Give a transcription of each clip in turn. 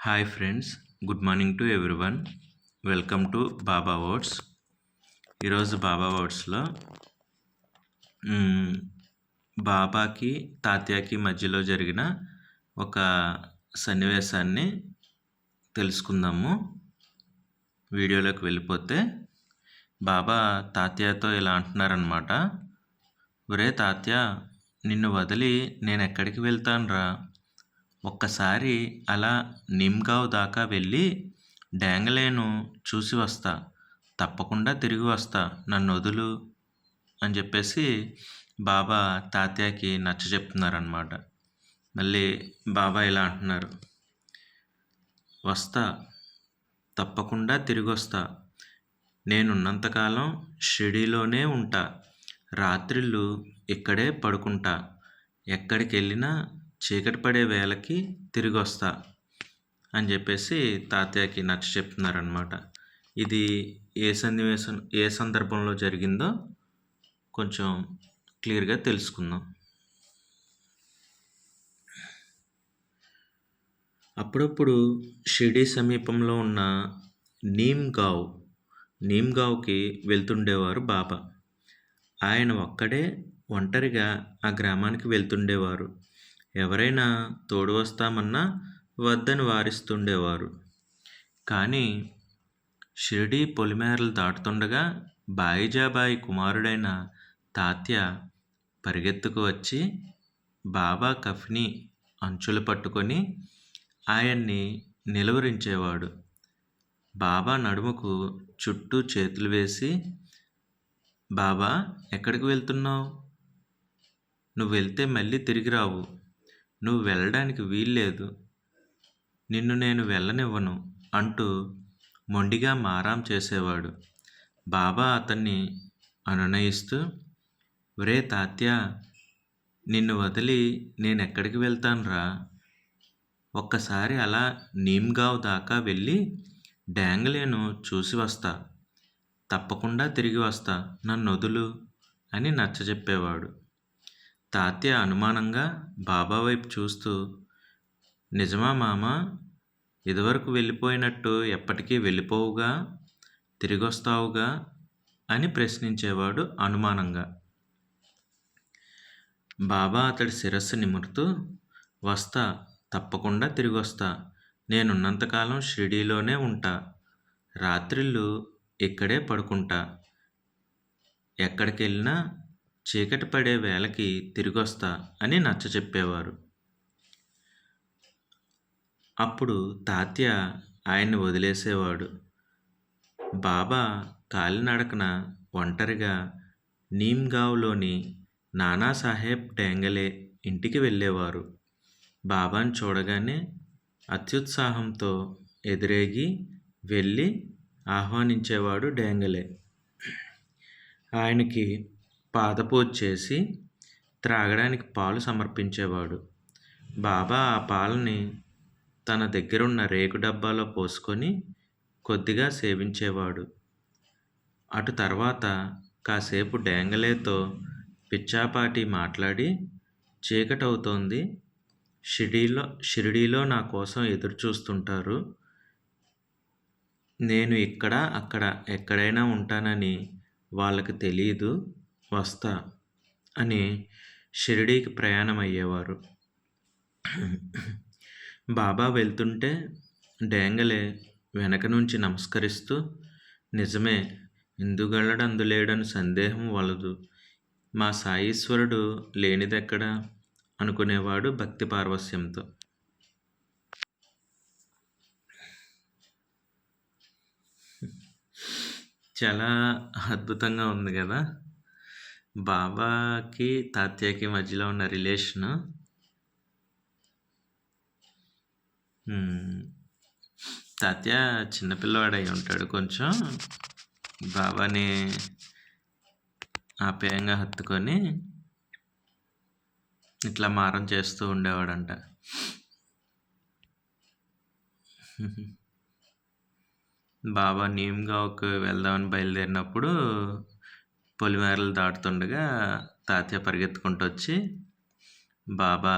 Hi friends, good morning to everyone. Welcome to Baba words. ఈరోజు బాబా వర్డ్స్లో బాబాకి తాత్యాకి మధ్యలో జరిగిన ఒక సన్నివేశాన్ని తెలుసుకుందాము. వీడియోలోకి వెళ్ళిపోతే బాబా తాత్యాతో ఇలా అంటున్నారనమాట. ఒరే తాత్య, నిన్ను వదిలి నేను ఎక్కడికి వెళ్తానురా? ఒక్కసారి అలా నిమ్గావ్ దాకా వెళ్ళి డ్యాంగలేను చూసి వస్తా, తప్పకుండా తిరిగి వస్తా, నన్ను వదులు అని చెప్పేసి బాబా తాత్యాకి నచ్చ చెప్తున్నారనమాట. మళ్ళీ బాబా ఇలా అంటున్నారు, వస్తా, తప్పకుండా తిరిగి వస్తా, నేనున్నంతకాలం షిరిడీలోనే ఉంటా, రాత్రిళ్ళు ఇక్కడే పడుకుంటా, ఎక్కడికి వెళ్ళినా చీకటి పడే వేళకి తిరిగి వస్తా అని చెప్పేసి తాతయ్యకి నచ్చ చెప్తున్నారనమాట. ఇది ఏ సందర్భంలో జరిగిందో కొంచెం క్లియర్గా తెలుసుకుందాం. అప్పుడప్పుడు షిరిడీ సమీపంలో ఉన్న నీమ్గావ్కి వెళ్తుండేవారు బాబా. ఆయన ఒక్కడే ఒంటరిగా ఆ గ్రామానికి వెళ్తుండేవారు. ఎవరైనా తోడు వస్తామన్నా వద్దని వారిస్తుండేవారు. కానీ షిరిడీ పొలిమేరలు దాటుతుండగా బాయిజాబాయి కుమారుడైన తాత్య పరిగెత్తుకు వచ్చి బాబా కఫ్ని అంచులు పట్టుకొని ఆయన్ని నిలువరించేవాడు. బాబా నడుముకు చుట్టూ చేతులు వేసి, బాబా ఎక్కడికి వెళ్తున్నావు? నువ్వు వెళ్తే మళ్ళీ తిరిగి రావు, నువ్వు వెళ్ళడానికి వీల్లేదు, నిన్ను నేను వెళ్ళనివ్వను అంటూ మొండిగా మారాం చేసేవాడు. బాబా అతన్ని అనునయిస్తూ, ఒరే తాత్య, నిన్ను వదిలి నేనెక్కడికి వెళ్తానురా? ఒక్కసారి అలా నీమ్గావ్ దాకా వెళ్ళి డ్యాంగలేను చూసి వస్తా, తప్పకుండా తిరిగి వస్తా, నన్ను వదులు అని నచ్చజెప్పేవాడు. తాత్య అనుమానంగా బాబా వైపు చూస్తూ, నిజమా మామ? ఇదివరకు వెళ్ళిపోయినట్టు ఎప్పటికీ వెళ్ళిపోవుగా, తిరిగి వస్తావుగా అని ప్రశ్నించేవాడు అనుమానంగా. బాబా అతడి శిరస్సు నిమురుతూ, వస్తా, తప్పకుండా తిరిగి వస్తా, నేనున్నంతకాలం షిరిడీలోనే ఉంటా, రాత్రిళ్ళు ఇక్కడే పడుకుంటా, ఎక్కడికి వెళ్ళినా చీకటి పడే వేళకి తిరిగొస్తా అని నచ్చ చెప్పేవారు. అప్పుడు తాత్య ఆయన్ని వదిలేసేవాడు. బాబా కాలినడకన ఒంటరిగా నీమ్గావ్లోని నానాసాహెబ్ డ్యాంగలే ఇంటికి వెళ్ళేవారు. బాబాను చూడగానే అత్యుత్సాహంతో ఎదురేగి వెళ్ళి ఆహ్వానించేవాడు డ్యాంగలే. ఆయనకి పాదపూజ చేసి త్రాగడానికి పాలు సమర్పించేవాడు. బాబా ఆ పాలని తన దగ్గరున్న రేకు డబ్బాలో పోసుకొని కొద్దిగా సేవించేవాడు. అటు తర్వాత కాసేపు డ్యాంగలేతో పిచ్చాపాటి మాట్లాడి, చీకటవుతోంది, షిరిడీలో నా కోసం ఎదురు చూస్తుంటారు, నేను ఇక్కడ అక్కడ ఎక్కడైనా ఉంటానని వాళ్ళకి తెలీదు, వస్తా అని షిరిడీకి ప్రయాణం అయ్యేవారు. బాబా వెళ్తుంటే డ్యాంగలే వెనక నుంచి నమస్కరిస్తూ, నిజమే, ఇందుగలడందులేడని సందేహం వలదు, మా సాయీశ్వరుడు లేనిదెక్కడా అనుకునేవాడు భక్తి పార్వస్యంతో. చాలా అద్భుతంగా ఉంది కదా బాబాకి తాత్యాకి మధ్యలో ఉన్న రిలేషను. తాత్య చిన్నపిల్లవాడై ఉంటాడు, కొంచెం బాబాని ఆప్యాయంగా హత్తుకొని ఇట్లా మారం చేస్తూ ఉండేవాడంట. బాబా నీమ్గావ్కి వెళ్దామని బయలుదేరినప్పుడు పొలిమేరలు దాటుతుండగా తాత్య పరిగెత్తుకుంటూ వచ్చి బాబా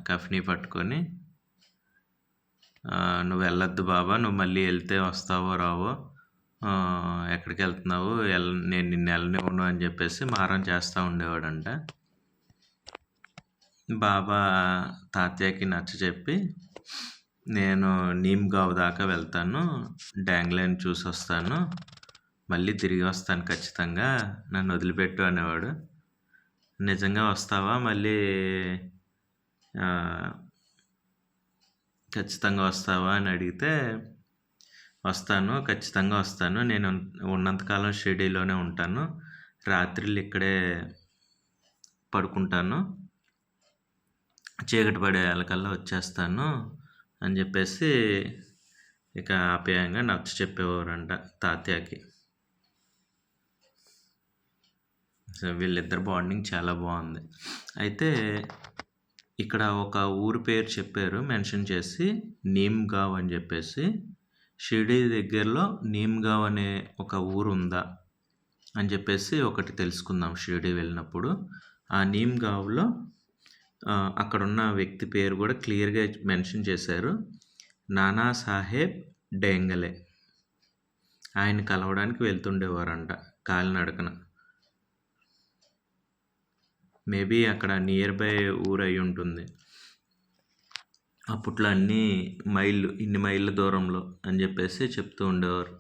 కఫ్ని పట్టుకొని నువ్వు వెళ్ళొద్దు బాబా, నువ్వు మళ్ళీ వెళ్తే వస్తావో రావో, ఎక్కడికి వెళ్తున్నావు, నేను నిన్ను వెళ్ళనివ్వను అని చెప్పేసి మారం చేస్తూ ఉండేవాడంట. బాబా తాతయ్యకి నచ్చచెప్పి, నేను నీమ్గావ్ దాకా వెళ్తాను, డాంగ్లైన్ చూసి వస్తాను, మళ్ళీ తిరిగి వస్తాను ఖచ్చితంగా, నన్ను వదిలిపెట్టు అనేవాడు. నిజంగా వస్తావా మళ్ళీ, ఖచ్చితంగా వస్తావా అని అడిగితే, వస్తాను, ఖచ్చితంగా వస్తాను, నేను ఉన్నంతకాలం షిరిడీలోనే ఉంటాను, రాత్రిళ్ళు ఇక్కడే పడుకుంటాను, చీకటి పడేయాలకల్లా వచ్చేస్తాను అని చెప్పేసి ఇక ఆప్యాయంగా నచ్చ చెప్పేవారంట తాతయ్యకి. సో వీళ్ళిద్దరు బాండింగ్ చాలా బాగుంది. అయితే ఇక్కడ ఒక ఊరు పేరు చెప్పారు మెన్షన్ చేసి, నీమ్గావ్ అని చెప్పేసి. షిరిడీ దగ్గరలో నీమ్గావ్ అనే ఒక ఊరు ఉందా అని చెప్పేసి ఒకటి తెలుసుకుందాం షిరిడీ వెళ్ళినప్పుడు. ఆ నీమ్గావ్లో అక్కడున్న వ్యక్తి పేరు కూడా క్లియర్గా మెన్షన్ చేశారు, నానా సాహెబ్ డేంగలే. ఆయన కలవడానికి వెళ్తుండేవారంట కాలినడకన. మేబీ అక్కడ నియర్ బై ఊరు అయి ఉంటుంది. అప్పట్లో ఇన్ని మైళ్ళ దూరంలో అని చెప్పేసి చెప్తూ ఉండేవారు.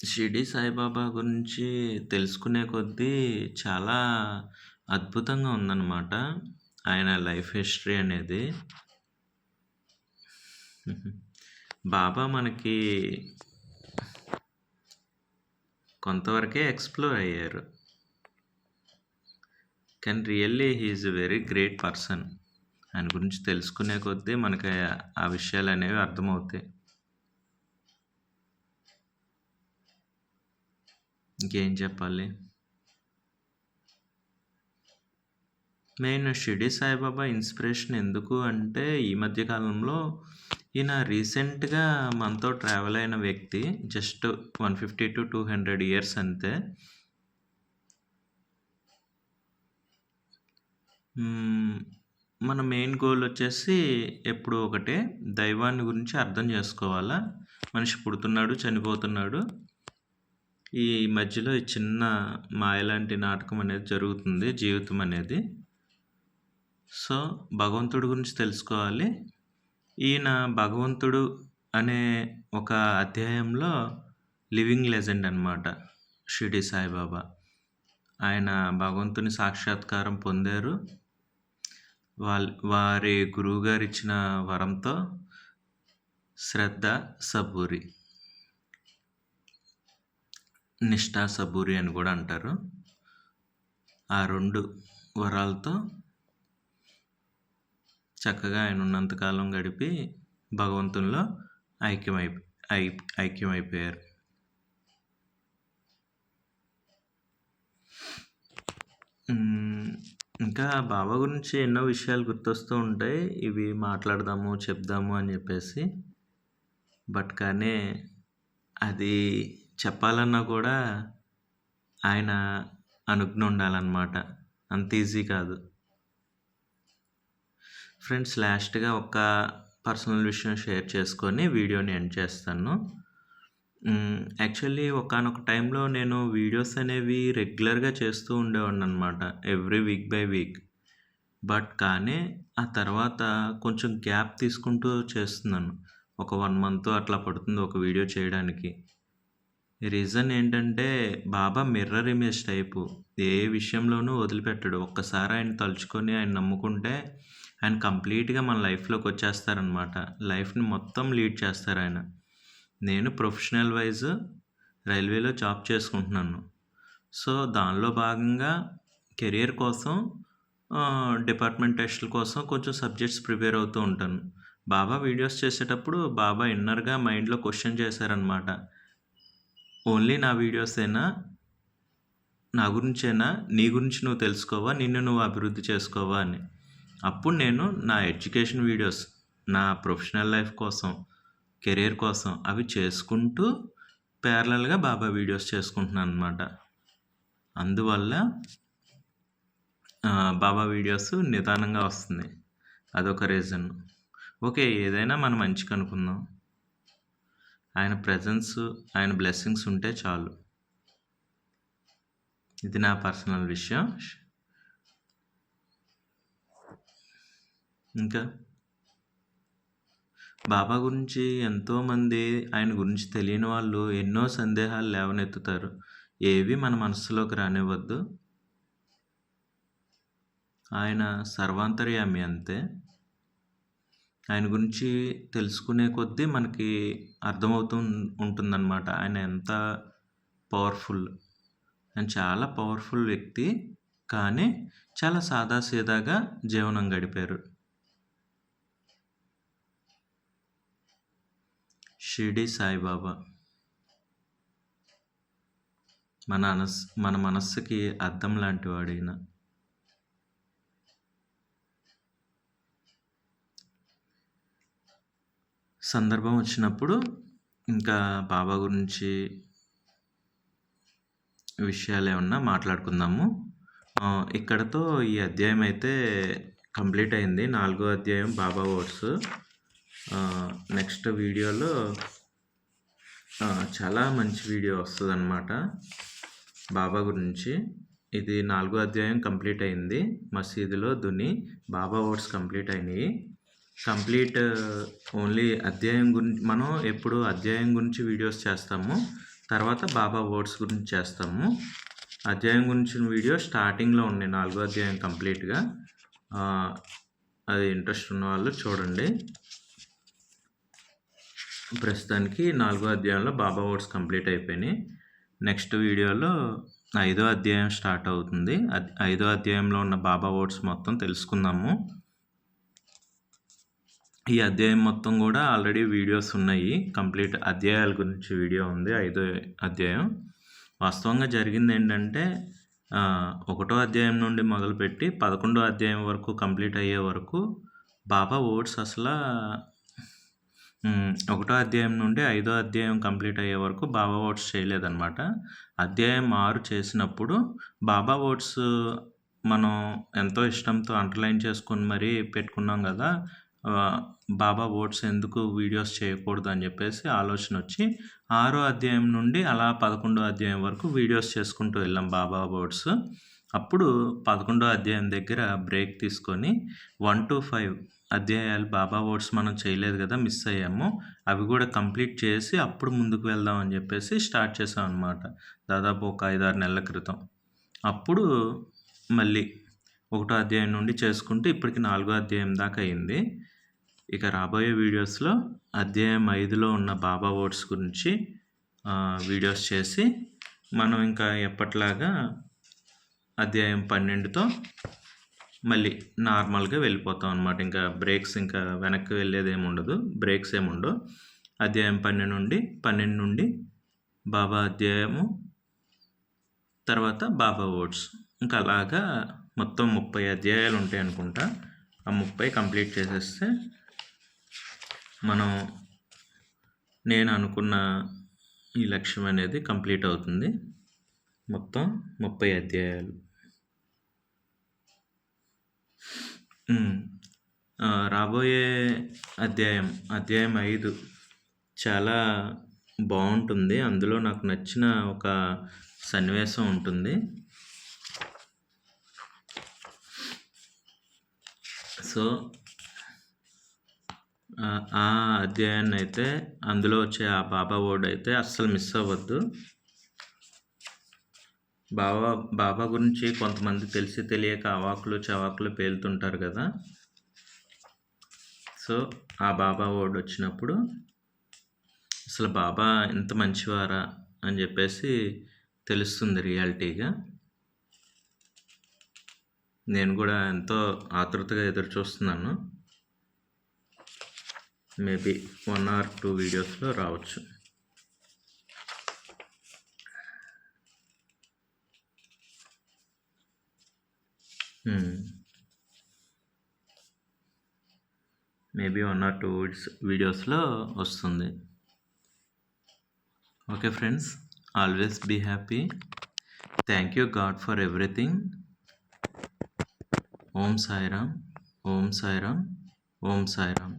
షిరిడి సాయిబాబా గురించి తెలుసుకునే కొద్దీ చాలా అద్భుతంగా ఉందన్నమాట ఆయన లైఫ్ హిస్టరీ అనేది. బాబా మనకి కొంతవరకే ఎక్స్ప్లోర్ అయ్యారు, కానీ really he's a very great person. ఆయన గురించి తెలుసుకునే కొద్దీ మనకి ఆ విషయాలు అనేవి అర్థమవుతాయి. ఇంకేం చెప్పాలి. మెయిన్ షిరిడి సాయిబాబా ఇన్స్పిరేషన్ ఎందుకు అంటే, ఈ మధ్య కాలంలో ఈయన రీసెంట్గా మనతో ట్రావెల్ అయిన వ్యక్తి, జస్ట్ 150 to 200 years అంతే. మన మెయిన్ గోల్ వచ్చేసి ఎప్పుడు ఒకటే, దైవాన్ని గురించి అర్థం చేసుకోవాలా. మనిషి పుడుతున్నాడు, చనిపోతున్నాడు, ఈ మధ్యలో ఈ చిన్న మాయలాంటి నాటకం అనేది జరుగుతుంది, జీవితం అనేది. సో భగవంతుడి గురించి తెలుసుకోవాలి. ఈయన భగవంతుడు అనే ఒక అధ్యాయంలో లివింగ్ లెజెండ్ అన్నమాట షిరిడి సాయిబాబా. ఆయన భగవంతుని సాక్షాత్కారం పొందారు. వారి గురువుగారు ఇచ్చిన వరంతో, శ్రద్ధ సబూరి, నిష్ఠా సబూరి అని కూడా అంటారు. ఆ 2 వరాలతో చక్కగా ఆయన ఉన్నంతకాలం గడిపి భగవంతునిలో ఐక్యమైపోయారు. ఇంకా బాబా గురించి ఎన్నో విషయాలు గుర్తొస్తూ ఉంటాయి, ఇవి మాట్లాడదాము, చెప్దాము అని చెప్పేసి. బట్ కానీ అది చెప్పాలన్నా కూడా ఆయన అనుజ్ఞ ఉండాలన్నమాట, అంత ఈజీ కాదు. ఫ్రెండ్స్, లాస్ట్గా ఒక పర్సనల్ విషయం షేర్ చేసుకొని వీడియోని ఎండ్ చేస్తాను. యాక్చువల్లీ ఒకానొక టైంలో నేను వీడియోస్ అనేవి రెగ్యులర్గా చేస్తూ ఉండేవాడిని అనమాట, every week by week. But కానీ ఆ తర్వాత కొంచెం గ్యాప్ తీసుకుంటూ చేస్తున్నాను. ఒక 1 month అట్లా పడుతుంది ఒక వీడియో చేయడానికి. రీజన్ ఏంటంటే, బాబా మిర్రర్ ఇమేజ్ టైపు, ఏ విషయంలోనూ వదిలిపెట్టడు. ఒక్కసారి ఆయన తలుచుకొని ఆయన నమ్ముకుంటే ఆయన కంప్లీట్గా మన లైఫ్లోకి వచ్చేస్తారనమాట. లైఫ్ని మొత్తం లీడ్ చేస్తారు ఆయన. నేను ప్రొఫెషనల్ వైజ్ రైల్వేలో జాబ్ చేసుకుంటున్నాను. సో దానిలో భాగంగా కెరియర్ కోసం, డిపార్ట్మెంట్ టెస్టుల కోసం కొంచెం సబ్జెక్ట్స్ ప్రిపేర్ అవుతూ ఉంటాను. బాబా వీడియోస్ చేసేటప్పుడు బాబా ఇన్నర్గా మైండ్లో క్వశ్చన్ చేశారనమాట, ఓన్లీ నా వీడియోసేనా, నా గురించేనా, నీ గురించి నువ్వు తెలుసుకోవా, నిన్ను నువ్వు అభివృద్ధి చేసుకోవా అని. అప్పుడు నేను నా ఎడ్యుకేషన్ వీడియోస్, నా ప్రొఫెషనల్ లైఫ్ కోసం, కెరీర్ కోసం అవి చేసుకుంటూ ప్యారలల్‌గా బాబా వీడియోస్ చేసుకుంటున్నాననమాట. అందువల్ల బాబా వీడియోస్ నిదానంగా వస్తున్నాయి. అదొక రీజన్. ఓకే. ఏదైనా మన మంచికనుకుందాం. ఆయన ప్రెజెన్స్, ఆయన బ్లెస్సింగ్స్ ఉంటే చాలు. ఇది నా పర్సనల్ విషయం. ఇంకా బాబా గురించి ఎంతోమంది ఆయన గురించి తెలియని వాళ్ళు ఎన్నో సందేహాలు లేవనెత్తుతారు. ఏవి మన మనస్సులోకి రానివ్వద్దు. ఆయన సర్వాంతర్యామి అంతే. ఆయన గురించి తెలుసుకునే కొద్దీ మనకి అర్థమవుతూ ఉంటుందన్నమాట. ఆయన ఎంత పవర్ఫుల్. ఆయన చాలా పవర్ఫుల్ వ్యక్తి. కానీ చాలా సాదాసీదాగా జీవనం గడిపారు. షిరిడి సాయిబాబా మన మనస్సుకి అద్దం లాంటివాడు ఈయన. సందర్భం వచ్చినప్పుడు ఇంకా బాబా గురించి విషయాలేమన్నా మాట్లాడుకుందాము. ఇక్కడతో ఈ అధ్యాయం అయితే కంప్లీట్ అయింది. 4వ అధ్యాయం బాబా వర్డ్స్. నెక్స్ట్ వీడియోలో చాలా మంచి వీడియో వస్తుందన్నమాట బాబా గురించి. ఇది 4వ అధ్యాయం కంప్లీట్ అయింది. మసీదులో దుని బాబా వర్డ్స్ కంప్లీట్ అయినాయి. కంప్లీట్ ఓన్లీ అధ్యాయం గురించి మనం ఎప్పుడు అధ్యాయం గురించి వీడియోస్ చేస్తాము. తర్వాత బాబా వర్డ్స్ గురించి చేస్తాము. అధ్యాయం గురించిన వీడియో స్టార్టింగ్లో ఉన్నాయి. 4వ అధ్యాయం కంప్లీట్గా. అది ఇంట్రెస్ట్ ఉన్న వాళ్ళు చూడండి. ప్రస్తుతానికి 4వ అధ్యాయంలో బాబా వర్డ్స్ కంప్లీట్ అయిపోయినాయి. నెక్స్ట్ వీడియోలో 5వ అధ్యాయం స్టార్ట్ అవుతుంది. 5వ అధ్యాయంలో ఉన్న బాబా వర్డ్స్ మొత్తం తెలుసుకుందాము. ఈ అధ్యాయం మొత్తం కూడా ఆల్రెడీ వీడియోస్ ఉన్నాయి. కంప్లీట్ అధ్యాయాల గురించి వీడియో ఉంది. 5వ అధ్యాయం. వాస్తవంగా జరిగింది ఏంటంటే 1వ అధ్యాయం నుండి మొదలుపెట్టి 11వ అధ్యాయం వరకు కంప్లీట్ అయ్యే వరకు బాబా వర్డ్స్ అసలు 1వ అధ్యాయం నుండి 5వ అధ్యాయం కంప్లీట్ అయ్యే వరకు బాబా వర్డ్స్ చేయలేదన్నమాట. అధ్యాయం 6 చేసినప్పుడు బాబా వర్డ్స్ మనం ఎంతో ఇష్టంతో అండర్లైన్ చేసుకొని మరీ పెట్టుకున్నాం కదా. బాబా వర్డ్స్ ఎందుకు వీడియోస్ చేయకూడదు అని చెప్పేసి ఆలోచన వచ్చి 6వ అధ్యాయం నుండి అలా 11వ అధ్యాయం వరకు వీడియోస్ చేసుకుంటూ వెళ్ళాం బాబా వర్డ్స్. అప్పుడు 11వ అధ్యాయం దగ్గర బ్రేక్ తీసుకొని 1 to 5 అధ్యాయాలు బాబా వర్డ్స్ మనం చేయలేదు కదా, మిస్ అయ్యాము. అవి కూడా కంప్లీట్ చేసి అప్పుడు ముందుకు వెళ్దాం అని చెప్పేసి స్టార్ట్ చేసాం అన్నమాట. దాదాపు ఒక 5-6 నెలల క్రితం. అప్పుడు మళ్ళీ 1వ అధ్యాయం నుండి చేసుకుంటూ ఇప్పటికి 4వ అధ్యాయం దాకా అయింది. ఇక రాబోయే వీడియోస్లో అధ్యాయం 5లో ఉన్న బాబా వర్డ్స్ గురించి వీడియోస్ చేసి మనం ఇంకా ఎప్పట్లాగా అధ్యాయం 12తో మళ్ళీ నార్మల్గా వెళ్ళిపోతాం అన్నమాట. ఇంకా బ్రేక్స్ ఇంకా వెనక్కి వెళ్ళేది ఏమి ఉండదు, బ్రేక్స్ ఏమి ఉండవు. అధ్యాయం 12 నుండి బాబా అధ్యాయము, తర్వాత బాబా వర్డ్స్, ఇంకా అలాగా మొత్తం 30 అధ్యాయాలు ఉంటాయి అనుకుంటా. ఆ 30 కంప్లీట్ చేసేస్తే నేను అనుకున్న ఈ లక్ష్యం అనేది కంప్లీట్ అవుతుంది. మొత్తం 30 అధ్యాయాలు. రాబోయే అధ్యాయం 5 చాలా బాగుంటుంది. అందులో నాకు నచ్చిన ఒక సన్నివేశం ఉంటుంది. సో ఆ అధ్యాయాన్ని అయితే, అందులో వచ్చే ఆ బాబా వర్డ్ అయితే అస్సలు మిస్ అవ్వద్దు. బాబా గురించి కొంతమంది తెలిసి తెలియక అవాకులు చవాకులు పేలుతుంటారు కదా. సో ఆ బాబా వర్డ్ వచ్చినప్పుడు అసలు బాబా ఎంత మంచివారా అని చెప్పేసి తెలుస్తుంది రియాలిటీగా. నేను కూడా ఎంతో ఆతృతగా ఎదురు చూస్తున్నాను. మేబీ 1 or 2 వీడియోస్లో రావచ్చు. మేబీ 1 or 2 వీడియోస్లో వస్తుంది. Okay friends, always be happy. Thank you God for everything. Om Sairam, Om Sairam, Om Sairam.